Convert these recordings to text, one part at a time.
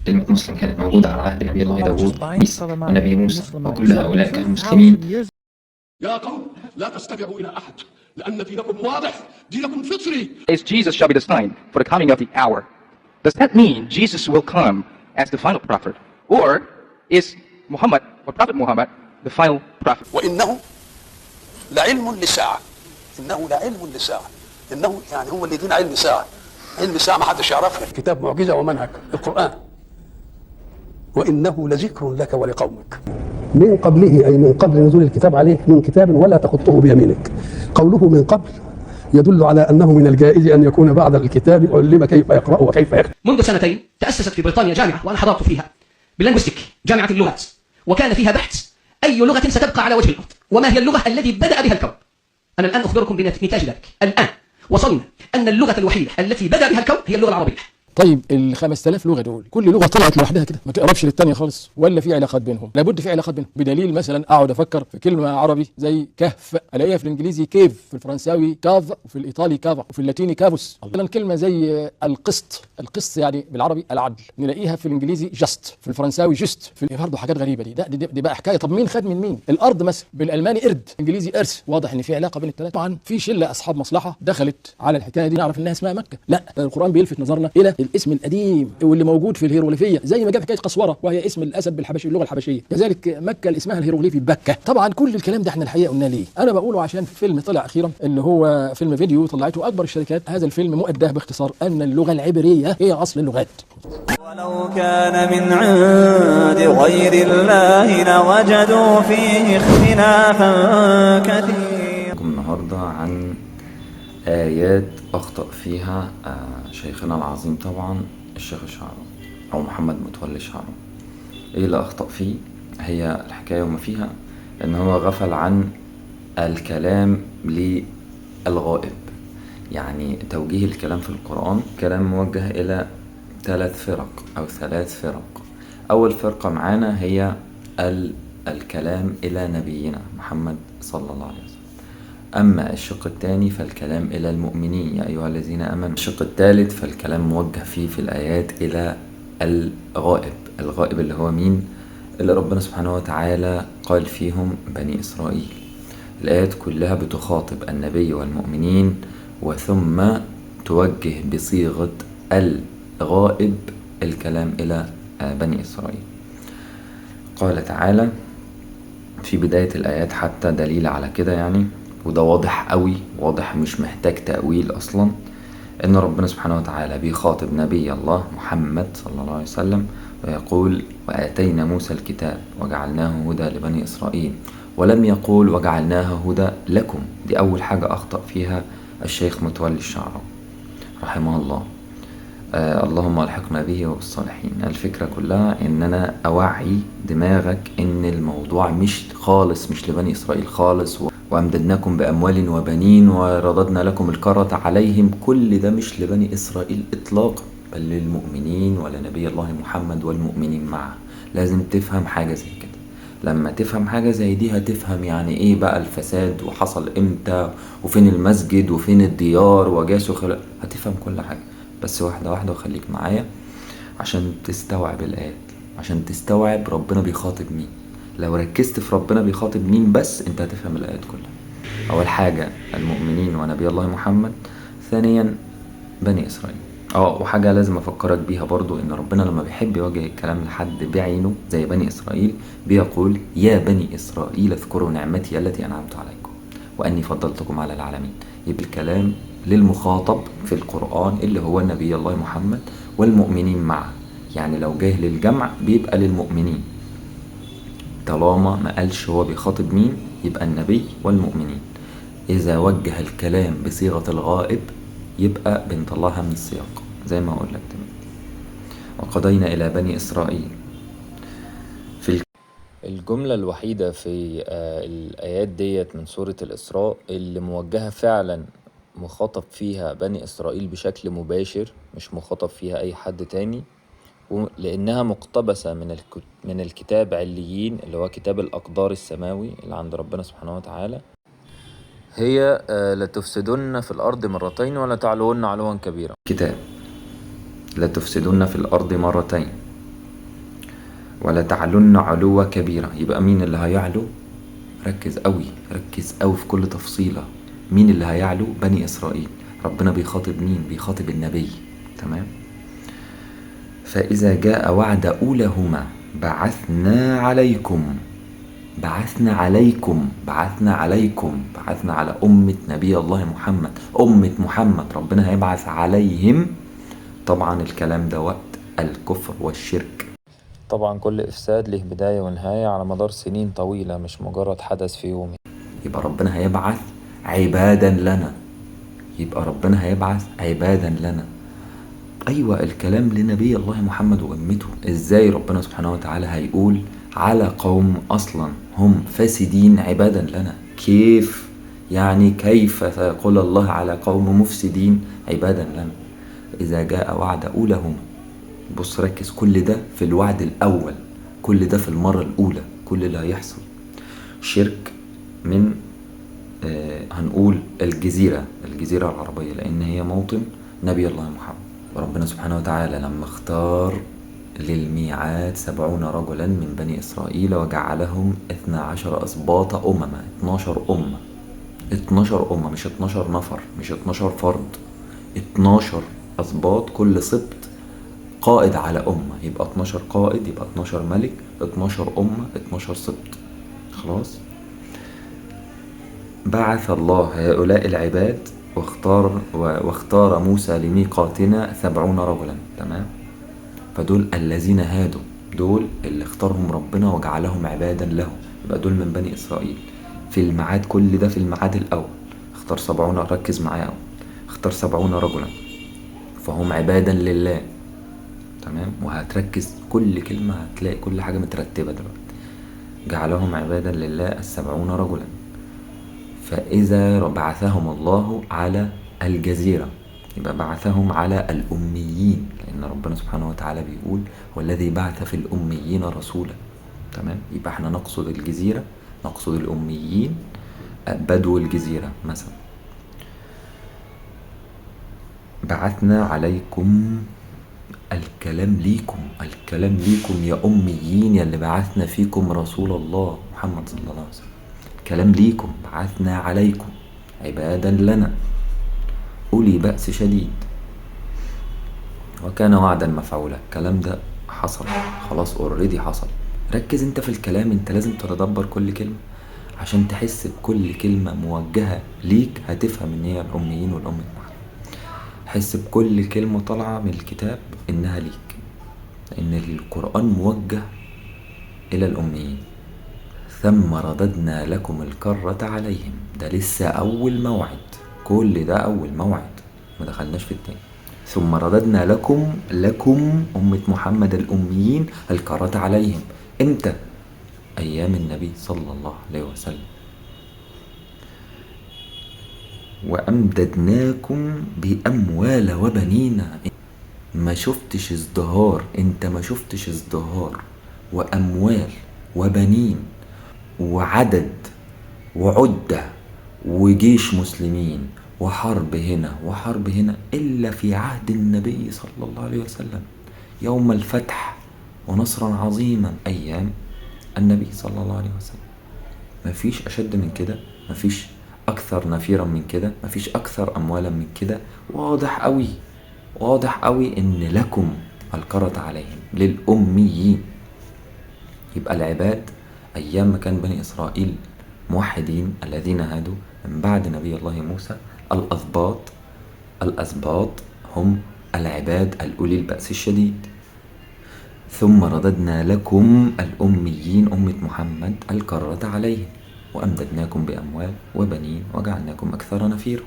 كلمة مسلم كانت موجودة على عهد نبي الله داوود عيسى ونبي موسى، وكل هؤلاء كانوا مسلمين. يا قوم لا تستمعوا إلى أحد لأن دينكم واضح، دينكم فطري. Is Jesus shall be the sign for the coming of the hour. Does that mean Jesus will come as the final prophet? Or is Muhammad, or Prophet Muhammad, the final prophet? وإنه لعلم لساعة، إنه لعلم لساعة، إنه يعني هو اللي يدين علم ساعة، علم ساعة ما حدش يعرفها. كتاب معجزة ومنهج القرآن، وإنه لذكر لك ولقومك. من قبله أي من قبل نزول الكتاب عليك من كتاب ولا تخطه بيمينك. قوله من قبل يدل على أنه من الجائز أن يكون بعد الكتاب علم كيف يقرأ وكيف يكتب. منذ سنتين تأسست في بريطانيا جامعة وأنا حضرت فيها باللينغويستيك، جامعة اللغات، وكان فيها بحث أي لغة ستبقى على وجه الأرض، وما هي اللغة التي بدأ بها الكون. أنا الآن أخبركم بنتاج ذلك. الآن وصلنا أن اللغة الوحيدة التي بدأ بها الكون هي اللغة العربية. طيب ال 5000 لغه دول كل لغه طلعت لوحدها كده ما تقربش للثانيه خالص، ولا في علاقات بينهم؟ لابد في علاقات بينهم، بدليل مثلا اقعد افكر في كلمه عربي زي كهف الاقيها في الانجليزي كيف، في الفرنساوي كاف، وفي الايطالي كافا، وفي اللاتيني كافوس. مثلا كلمه زي القسط، القسط يعني بالعربي العدل، نلاقيها في الانجليزي جاست، في الفرنساوي جست، في برضه حاجات غريبه دي بقى حكايه. طب مين خد من مين؟ الارض مثلا بالالماني ارد، انجليزي ارث، واضح ان في علاقه بين الثلاثه. طبعا في شله اصحاب مصلحه دخلت على الحكايه دي، نعرف انها اسمها مكه. لا، القران بيلفت نظرنا الى الاسم القديم واللي موجود في الهيروغليفيه، زي ما جاب حكايه قسوره وهي اسم الاسد بالحبشي، اللغه الحبشيه، كذلك مكه اللي اسمها الهيروغليفي بكه. طبعا كل الكلام ده احنا الحقيقه قلنا ليه؟ انا بقوله عشان فيلم طلع اخيرا اللي هو فيلم فيديو طلعته اكبر الشركات. هذا الفيلم مؤداه باختصار ان اللغه العبريه هي اصل اللغات. ولو كان من عند غير الله لوجدوا فيه اختلافا كثيرا. النهارده عن آيات أخطأ فيها شيخنا العظيم طبعا الشيخ الشعراوي أو محمد متولي الشعراوي. إيه اللي أخطأ فيه؟ هي الحكاية وما فيها إن هو غفل عن الكلام للغائب، يعني توجيه الكلام في القرآن كلام موجه إلى 3 فرق أو 3 فرق. أول فرقة معانا هي الكلام إلى نبينا محمد صلى الله عليه وسلم. أما الشق الثاني فالكلام إلى المؤمنين يا أيها الذين آمنوا. الشق الثالث فالكلام موجه فيه في الآيات إلى الغائب. الغائب اللي هو مين؟ اللي ربنا سبحانه وتعالى قال فيهم بني إسرائيل. الآيات كلها بتخاطب النبي والمؤمنين وثم توجه بصيغة الغائب الكلام إلى بني إسرائيل. قال تعالى في بداية الآيات حتى دليل على كده يعني، وده واضح قوي، واضح مش محتاج تأويل أصلا، إن ربنا سبحانه وتعالى بيخاطب نبي الله محمد صلى الله عليه وسلم ويقول وآتينا موسى الكتاب وجعلناه هدى لبني إسرائيل، ولم يقول وجعلناه هدى لكم. دي أول حاجة أخطأ فيها الشيخ متولي الشعراوي رحمه الله. اللهم الحقنا به وبالصالحين. الفكرة كلها إن أنا أوعي دماغك إن الموضوع مش خالص مش لبني إسرائيل خالص، وأمددناكم بأموال وبنين ورددنا لكم الكرة عليهم. كل ده مش لبني إسرائيل إطلاقا، بل للمؤمنين ولنبي الله محمد والمؤمنين معه. لازم تفهم حاجة زي كده. لما تفهم حاجة زي دي هتفهم يعني إيه بقى الفساد وحصل إمتى وفين المسجد وفين الديار وجاسوا هتفهم كل حاجة. بس واحدة واحدة وخليك معايا عشان تستوعب الآيات، عشان تستوعب ربنا بيخاطب مين. لو ركزت في ربنا بيخاطب مين بس انت هتفهم الآيات كلها. أول حاجة المؤمنين ونبي الله محمد، ثانيا بني إسرائيل. وحاجة لازم أفكرك بيها برضو، إن ربنا لما بيحب يوجه الكلام لحد بعينه زي بني إسرائيل بيقول يا بني إسرائيل اذكروا نعمتي التي أنعمت عليكم وأني فضلتكم على العالمين. يبقى الكلام للمخاطب في القرآن اللي هو نبي الله محمد والمؤمنين معه، يعني لو جه للجمع بيبقى للمؤمنين. طالما ما قالش هو بيخاطب مين يبقى النبي والمؤمنين. إذا وجه الكلام بصيغة الغائب يبقى بنطلعها من السياق زي ما أقول لك دلوقتي. وقضينا إلى بني إسرائيل في الجملة الوحيدة في الآيات ديت من سورة الإسراء اللي موجهة فعلا مخاطب فيها بني إسرائيل بشكل مباشر، مش مخاطب فيها أي حد تاني، لأنها مقتبسة من الكتاب عليين اللي هو كتاب الأقدار السماوي اللي عند ربنا سبحانه وتعالى. هي لتفسدن في الأرض مرتين ولا تعلون علوا كبيرا. كتاب لتفسدن في الأرض مرتين ولتعلن علوا كبيرا. يبقى مين اللي هيعلو؟ ركز قوي في كل تفصيلة. مين اللي هيعلو؟ بني إسرائيل. ربنا بيخاطب مين؟ بيخاطب النبي. تمام. فإذا جاء وعد أولهما بعثنا على أمة نبي الله محمد، أمة محمد ربنا هيبعث عليهم. طبعا الكلام ده وقت الكفر والشرك. طبعا كل إفساد له بداية ونهاية على مدار سنين طويلة، مش مجرد حدث في يوم. يبقى ربنا هيبعث عبادا لنا. أيوة، الكلام لنبي الله محمد وأمته. إزاي ربنا سبحانه وتعالى هيقول على قوم أصلا هم فاسدين عبادا لنا؟ كيف يعني؟ كيف سيقول الله على قوم مفسدين عبادا لنا؟ إذا جاء وعد أولهم. بص ركز، كل ده في الوعد الأول، كل ده في المرة الأولى، كل اللي هيحصل شرك من هنقول الجزيرة العربية، لأن هي موطن نبي الله محمد. وربنا سبحانه وتعالى لما اختار للميعاد 70 رجلا من بني إسرائيل وجعلهم 12 أسباط أمما. 12 أمة، مش 12 نفر، مش 12 فرد، 12 أسباط، كل سبط قائد على أمة. يبقى 12 قائد، يبقى 12 ملك، 12 أمة، 12 سبط. خلاص. بعث الله هؤلاء العباد واختار موسى لميقاتنا 70 رجلا. تمام. فدول الذين هادوا، دول اللي اختارهم ربنا وجعلهم عبادا له. يبقى دول من بني إسرائيل في الميعاد. كل ده في الميعاد الأول. اختار 70، ركز معايا، اختار 70 رجلا فهم عبادا لله. تمام. وهتركز كل كلمة، هتلاقي كل حاجة مترتبة دلوقتي. جعلهم عبادا لله 70 رجلا. فإذا بعثهم الله على الجزيرة، يبقى بعثهم على الأميين، لأن ربنا سبحانه وتعالى بيقول والذي بعث في الأميين رسولا. تمام. يبقى احنا نقصد الجزيرة، نقصد الأميين، بدو الجزيرة مثلا. بعثنا عليكم، الكلام ليكم يا أميين، يا اللي بعثنا فيكم رسول الله محمد صلى الله عليه وسلم. كلام ليكم، بعثنا عليكم عبادا لنا أولي بأس شديد وكان وعدا مفعولا. الكلام ده حصل خلاص، اوريدي حصل. ركز انت في الكلام، انت لازم تتدبر كل كلمة عشان تحس بكل كلمة موجهة ليك. هتفهم ان هي الأميين والأمة محمد. حس بكل كلمة طالعة من الكتاب انها ليك، لان القرآن موجه الى الأميين. ثم رددنا لكم الكرة عليهم. ده لسه أول موعد، كل ده أول موعد، ما دخلناش في التاني. ثم رددنا لكم أمة محمد الأميين الكرة عليهم. امتى؟ أيام النبي صلى الله عليه وسلم. وأمددناكم بأموال وبنين. ما شفتش ازدهار، انت ما شفتش ازدهار وأموال وبنين وعدد وعدة وجيش مسلمين وحرب هنا وحرب هنا إلا في عهد النبي صلى الله عليه وسلم. يوم الفتح ونصرا عظيما أيام النبي صلى الله عليه وسلم. مفيش أشد من كده، مفيش أكثر نفيرا من كده، مفيش أكثر أموالا من كده. واضح قوي إن لكم الكرة عليهم، للأميين. يبقى العباد أيام ما كان بني إسرائيل موحدين الذين هادوا من بعد نبي الله موسى، الأسباط هم العباد الأولي البأس الشديد. ثم رددنا لكم الأميين أمة محمد الكرة عليهم وأمددناكم بأموال وبنين وجعلناكم أكثر نفيرا.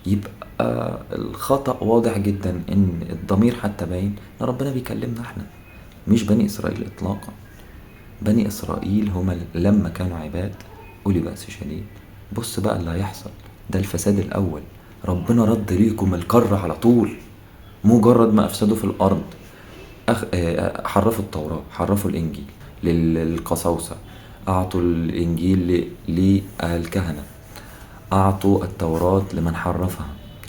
يبقى الخطأ واضح جدا، إن الضمير حتى باين إن ربنا بيكلمنا احنا، مش بني إسرائيل إطلاقا. بني إسرائيل هم لما كانوا عباد أولي بأس شديد. بص بقى اللي هيحصل ده الفساد الأول. ربنا رد ليكم الكرة على طول، مجرد ما أفسدوا في الأرض. حرفوا التوراة، حرفوا الإنجيل للقساوسة، أعطوا الإنجيل للكهنة، أعطوا التوراة لمن حرفها.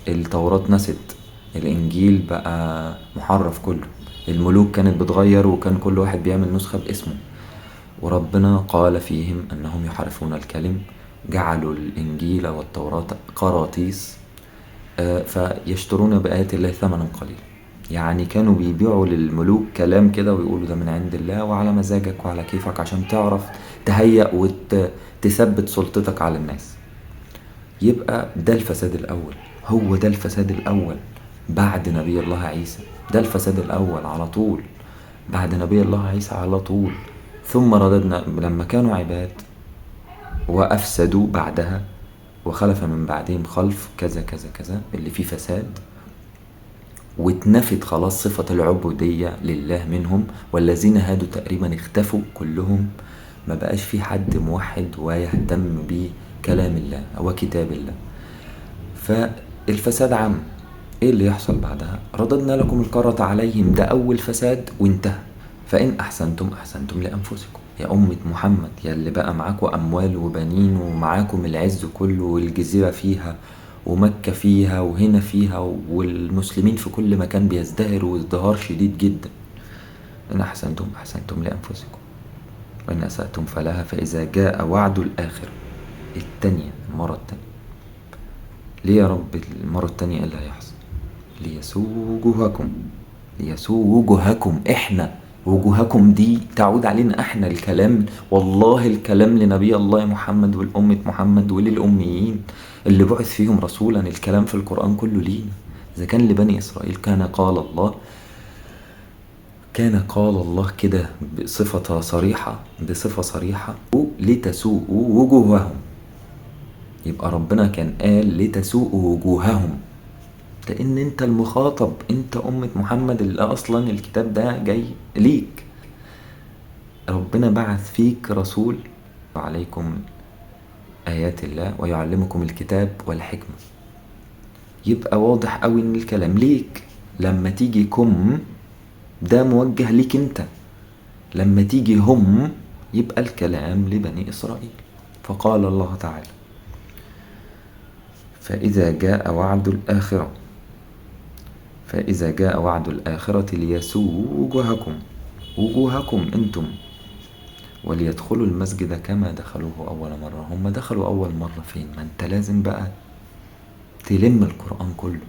التوراة نست الإنجيل بقى محرف كله، الملوك كانت بتغير وكان كل واحد بيعمل نسخة باسمه، وربنا قال فيهم أنهم يحرفون الكلم، جعلوا الإنجيل والتوراة قراطيس، فيشترون بآيات الله ثمنا قليلا. يعني كانوا بيبيعوا للملوك كلام كده ويقولوا ده من عند الله وعلى مزاجك وعلى كيفك عشان تعرف تهيأ وتثبت سلطتك على الناس. يبقى ده الفساد الأول، هو ده الفساد الأول بعد نبي الله عيسى، ده الفساد الأول على طول بعد نبي الله عيسى على طول. ثم رددنا لما كانوا عباد وأفسدوا بعدها، وخلف من بعدهم خلف كذا كذا كذا اللي فيه فساد، واتنفت خلاص صفة العبودية لله منهم، والذين هادوا تقريبا اختفوا كلهم، ما بقاش في حد موحد ويهتم بكلام الله وكتاب الله، فالفساد عام. ايه اللي يحصل بعدها؟ رددنا لكم الكرة عليهم، ده اول فساد وانتهى. فإن أحسنتم أحسنتم لأنفسكم. يا أمة محمد يا اللي بقى معاكم أموال وبنين ومعاكم العز كله والجزيرة فيها ومكة فيها وهنا فيها والمسلمين في كل مكان بيزدهروا ازدهار شديد جدا، إن أحسنتم أحسنتم لأنفسكم وإن أسأتم فلها. فإذا جاء وعد الآخرة التانية، المرة التانية، ليه يا رب المرة التانية اللي هيحصل؟ ليسوء وجوهكم، ليسوء وجوهكم. إحنا وجوهكم دي تعود علينا احنا، الكلام والله الكلام لنبي الله محمد والأمة محمد وللأميين اللي بعث فيهم رسولا، الكلام في القرآن كله لينا. إذا كان لبني إسرائيل كان قال الله، كان قال الله كده بصفة صريحة، بصفة صريحة لتسوءوا وجوههم. يبقى ربنا كان قال لتسوءوا وجوههم، لأن انت المخاطب، انت أمة محمد اللي أصلا الكتاب ده جاي ليك. ربنا بعث فيك رسول وعليكم آيات الله ويعلمكم الكتاب والحكمة. يبقى واضح قوي ان الكلام ليك. لما تيجي كم ده موجه ليك انت، لما تيجي هم يبقى الكلام لبني إسرائيل. فقال الله تعالى فإذا جاء وعد الآخرة، فإذا جاء وعد الآخرة ليسوء وجوهكم، وجوهكم أنتم، وليدخلوا المسجد كما دخلوه أول مرة. هم دخلوا أول مرة فين؟ ما أنت لازم بقى تلم القرآن كله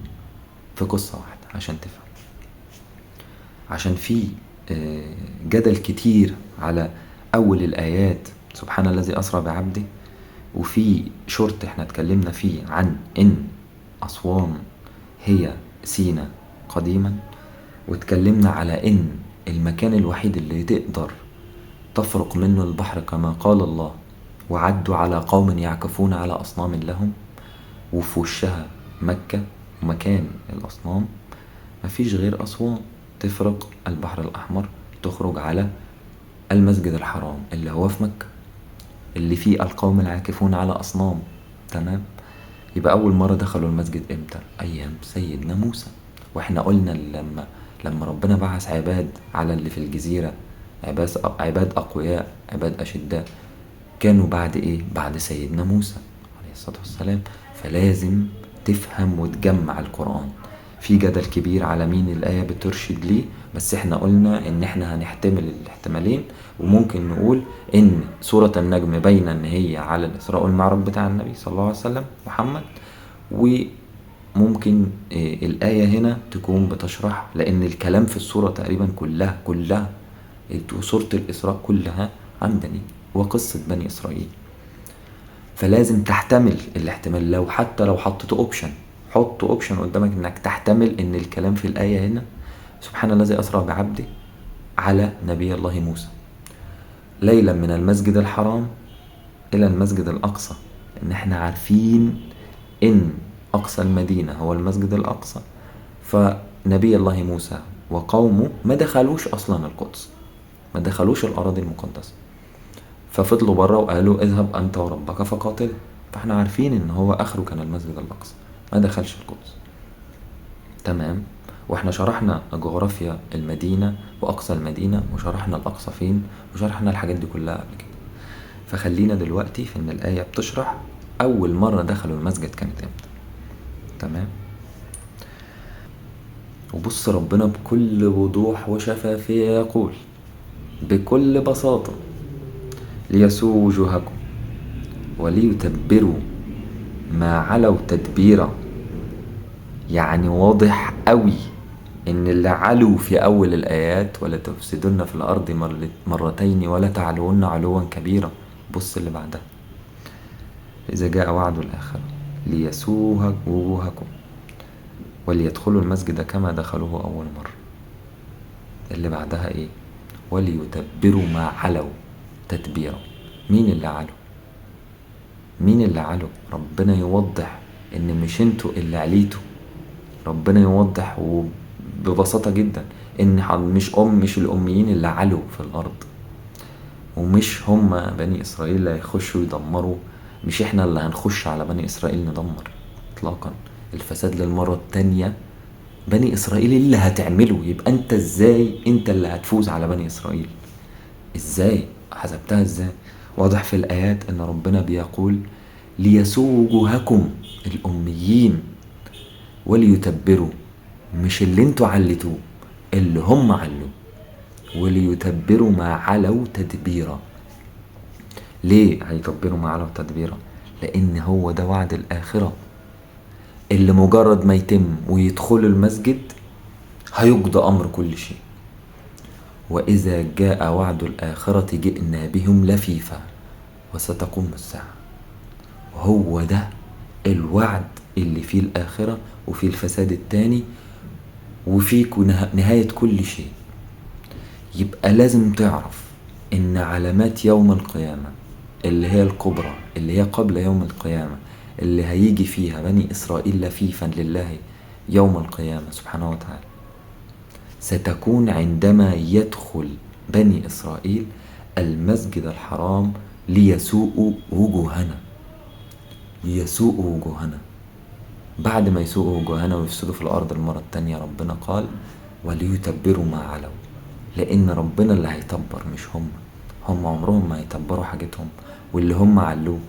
في قصة واحدة عشان تفهم، عشان في جدل كتير على أول الآيات سبحان الذي أسرى بعبده، وفي شرط احنا اتكلمنا فيه عن إن أسوان هي سينا قديما، واتكلمنا على إن المكان الوحيد اللي تقدر تفرق منه البحر كما قال الله وعدوا على قوم يعكفون على أصنام لهم، وفي وشها مكة ومكان الأصنام، مفيش غير أسوان تفرق البحر الأحمر تخرج على المسجد الحرام اللي هو في مكة اللي فيه القوم العاكفون على أصنام. تمام؟ يبقى أول مرة دخلوا المسجد إمتى؟ أيام سيدنا موسى. وإحنا قلنا لما ربنا بعث عباد على اللي في الجزيرة، عباد أقوياء، عباد أشداء، كانوا بعد إيه؟ بعد سيدنا موسى عليه الصلاة والسلام. فلازم تفهم وتجمع القرآن. في جدل كبير على مين الآية بترشد ليه، بس احنا قلنا ان احنا هنحتمل الاحتمالين، وممكن نقول ان سورة النجم باينة ان هي على الإسراء والمعراج بتاع النبي صلى الله عليه وسلم محمد، وممكن الآية هنا تكون بتشرح، لأن الكلام في السورة تقريبا كلها سورة الإسراء كلها عن بني وقصة بني إسرائيل. فلازم تحتمل الاحتمال، لو حطيت اوبشن، حط اوبشن قدامك انك تحتمل ان الكلام في الآية هنا سبحان الذي أسرى بعبده على نبي الله موسى ليلا من المسجد الحرام إلى المسجد الأقصى، إن احنا عارفين إن أقصى المدينة هو المسجد الأقصى. فنبي الله موسى وقومه ما دخلوش أصلا القدس، ما دخلوش الأراضي المقدسة، ففضلوا برا وقالوا اذهب أنت وربك فقاتل. فاحنا عارفين إن هو آخره كان المسجد الأقصى، ما دخلش القدس. تمام؟ واحنا شرحنا جغرافيا المدينة وأقصى المدينة، وشرحنا الأقصى فين، وشرحنا الحاجات دي كلها قبل كده. فخلينا دلوقتي في إن الآية بتشرح أول مرة دخلوا المسجد كانت إمتى. تمام؟ وبص ربنا بكل وضوح وشفافية يقول بكل بساطة ليسوء وجوهكم وليتبروا ما علوا تدبيرا. يعني واضح قوي ان اللي علوا في اول الايات ولا تفسدن في الارض مرتين ولا تعلون علوا كبيرا. بص اللي بعدها اذا جاء وعد الاخرة ليسوء وجوهكم وليدخلوا المسجد كما دخلوه اول مرة. اللي بعدها ايه؟ وليتبروا ما علوا تدبيرا. مين اللي علوا؟ مين اللي علوا؟ ربنا يوضح ان مش انتوا اللي عليتوا. ربنا يوضح ببساطة جدا ان مش الاميين اللي علوا في الارض، ومش هم بني اسرائيل اللي هيخشوا يدمروا، مش احنا اللي هنخش على بني اسرائيل ندمر اطلاقا. الفساد للمرة التانية بني اسرائيل اللي هتعمله. يبقى انت ازاي انت اللي هتفوز على بني اسرائيل؟ ازاي حسبتها ازاي؟ واضح في الايات ان ربنا بيقول ليسوء وجوهكم الاميين وليتبروا، مش اللي انتوا علتوه، اللي هم علوا. وليتبروا ما علوا تدبيرا. ليه هيتبروا ما علوا تدبيرا؟ لان هو ده وعد الاخرة اللي مجرد ما يتم ويدخلوا المسجد هيقضى امر كل شيء. واذا جاء وعد الاخرة جئنا بهم لفيفا وستقوم الساعة. وهو ده الوعد اللي فيه الاخرة وفيه الفساد التاني وفيه نهاية كل شيء. يبقى لازم تعرف ان علامات يوم القيامة اللي هي الكبرى اللي هي قبل يوم القيامة اللي هيجي فيها بني اسرائيل لفيفا لله يوم القيامة سبحانه وتعالى ستكون عندما يدخل بني اسرائيل المسجد الحرام ليسوء وجوهنا. يسوء وجوهنا. بعد ما يسوءوا وجوهنا ويفسدوا في الارض المرة التانية ربنا قال وليتبروا ما علوا. لان ربنا اللي هيتبر مش هم عمرهم ما هيتبروا حاجتهم. واللي هم علوه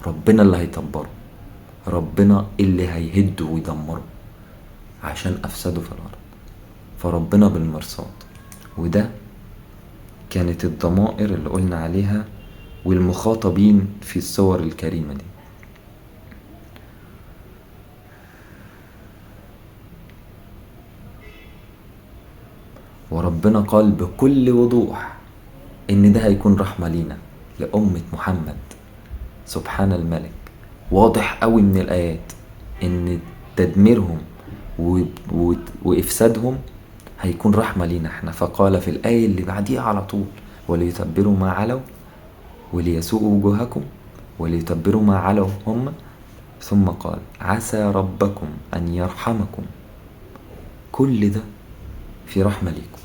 ربنا اللي هيتبروا، ربنا اللي هيهدوا ويدمروا عشان افسدوا في الارض. فربنا بالمرصاد. وده كانت الضمائر اللي قلنا عليها والمخاطبين في الصور الكريمة دي. وربنا قال بكل وضوح ان ده هيكون رحمة لينا لأمة محمد. سبحان الملك. واضح قوي من الآيات ان تدميرهم وإفسادهم هيكون رحمة لينا احنا. فقال في الآية اللي بعديها على طول وليتبروا ما علوا وليسوءوا وجوهكم وليتبروا ما علوا هم. ثم قال عسى ربكم أن يرحمكم. كل ده في رحمة ليكم.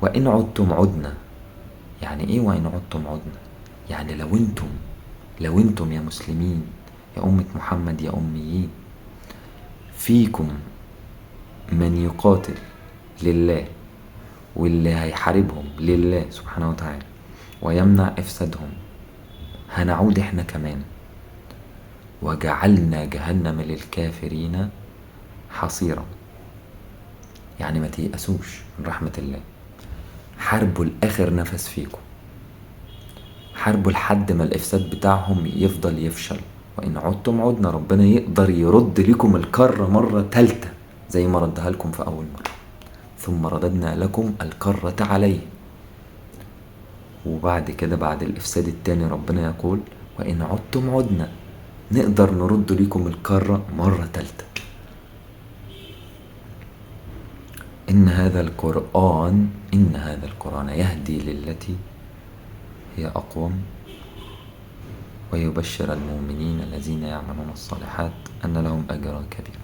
وإن عدتم عدنا. يعني إيه وإن عدتم عدنا؟ يعني لو انتم يا مسلمين يا أمة محمد يا أميين فيكم من يقاتل لله واللي هيحاربهم لله سبحانه وتعالى ويمنع إفسادهم هنعود إحنا كمان. وجعلنا جهنم للكافرين حصيرا. يعني ما تيأسوش من رحمة الله. حاربوا الآخر نفس فيكم. حاربوا لحد ما الإفساد بتاعهم يفضل يفشل. وإن عدتم عدنا. ربنا يقدر يرد لكم الكرة مرة تالتة زي ما ردها لكم في أول مرة. ثم رددنا لكم الكرة عليه. وبعد كده بعد الإفساد التاني ربنا يقول وإن عدتم عدنا. نقدر نرد لكم الكرة مرة تالتة. إن هذا القرآن يهدي للتي هي أقوم ويبشر المؤمنين الذين يعملون الصالحات أن لهم أجرا كبيرا.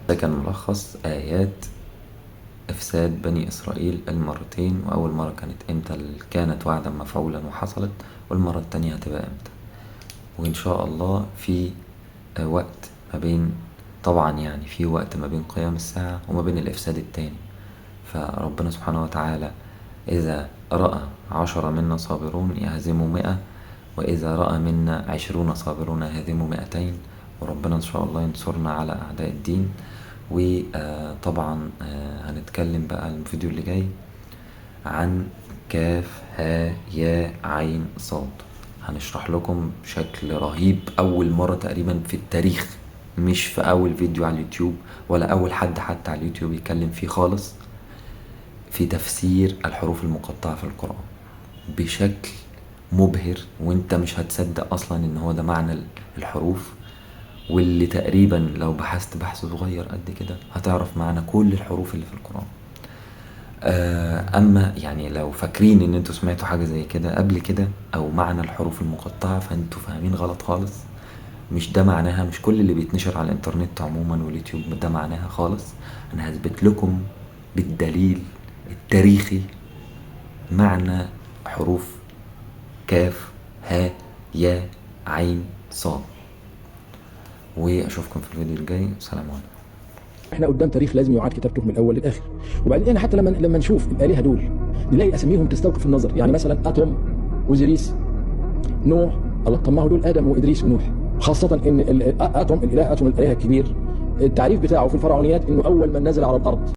ده كان ملخص آيات إفساد بني إسرائيل المرتين. وأول مرة كانت إمتى؟ كانت وعدا مفعولا وحصلت. والمرة التانية هتبقى إمتى؟ وإن شاء الله في وقت ما بين طبعا يعني في وقت ما بين قيام الساعة وما بين الإفساد التاني. فربنا سبحانه وتعالى إذا رأى 10 منا صابرون يهزموا 100 وإذا رأى منا 20 صابرون يهزموا 200. وربنا إن شاء الله ينصرنا على أعداء الدين وطبعا هنتكلم بقى الفيديو اللي جاي عن كاف ها يا عين صاد. هنشرح لكم بشكل رهيب، أول مرة تقريبا في التاريخ، مش في أول فيديو على اليوتيوب ولا أول حد حتى على اليوتيوب يتكلم فيه خالص، في تفسير الحروف المقطعة في القرآن بشكل مبهر، وانت مش هتصدق أصلا ان هو ده معنى الحروف، واللي تقريبا لو بحثت بحث صغير قد كده هتعرف معنى كل الحروف اللي في القرآن. اما يعني لو فاكرين ان انتوا سمعتوا حاجة زي كده قبل كده او معنى الحروف المقطعة، فانتوا فاهمين غلط خالص. مش ده معناها، مش كل اللي بيتنشر على الانترنت عموما واليوتيوب ده معناها خالص. انا هثبت لكم بالدليل التاريخي معنى حروف كاف ها يا عين صاد. واشوفكم في الفيديو الجاي. السلام عليكم. احنا قدام تاريخ لازم يعاد كتابته من الاول للاخر. وبعدين حتى لما نشوف الالهه دول نلاقي اساميهم تستوقف النظر. يعني مثلا اتوم وزريس نوح، الله، طب ما هو دول ادم وادريس ونوح. خاصه ان اتوم الالهه الكبير، التعريف بتاعه في الفرعونيات انه اول من نزل على الارض